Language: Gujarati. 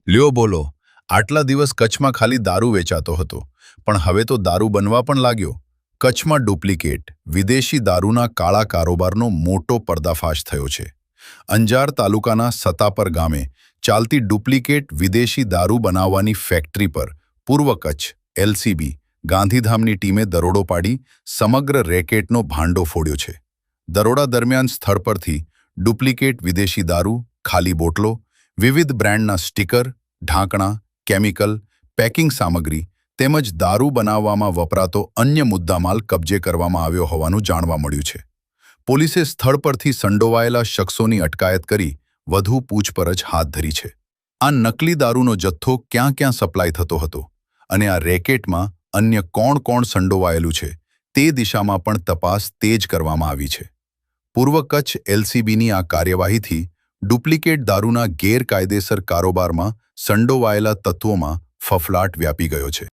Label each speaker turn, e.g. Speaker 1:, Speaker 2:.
Speaker 1: લ્યો બોલો. આટલા દિવસ કચ્છમાં ખાલી દારૂ વેચાતો હતો, પણ હવે તો દારૂ બનવા પણ લાગ્યો. કચ્છમાં ડુપ્લિકેટ વિદેશી દારૂના કાળા કારોબારનો મોટો પર્દાફાશ થયો છે. અંજાર તાલુકાના સતાપર ગામે ચાલતી ડુપ્લિકેટ વિદેશી દારૂ બનાવવાની ફેક્ટરી પર પૂર્વ કચ્છ એલસીબી ગાંધીધામની ટીમે દરોડો પાડી સમગ્ર રેકેટનો ભાંડો ફોડ્યો છે. દરોડા દરમિયાન સ્થળ પરથી ડુપ્લિકેટ વિદેશી દારૂ, ખાલી બોટલો, વિવિધ બ્રાન્ડના સ્ટીકર, ઢાંકણા, કેમિકલ, પેકિંગ સામગ્રી તેમજ દારૂ બનાવવામાં વપરાતો અન્ય મુદ્દામાલ કબજે કરવામાં આવ્યો હોવાનું જાણવા મળ્યું છે. પોલીસે સ્થળ પરથી સંડોવાયેલા શખ્સોની અટકાયત કરી વધુ પૂછપરછ હાથ ધરી છે. આ નકલી દારૂનો જથ્થો ક્યાં ક્યાં સપ્લાય થતો હતો અને આ રેકેટમાં અન્ય કોણ કોણ સંડોવાયેલું છે તે દિશામાં પણ તપાસ તેજ કરવામાં આવી છે. પૂર્વ કચ્છ એલસીબીની આ કાર્યવાહીથી ડુપ્લિકેટ દારૂના ગેરકાયદેસર કારોબારમાં સંડોવાયેલા તત્વોમાં ફફડાટ વ્યાપી ગયો છે.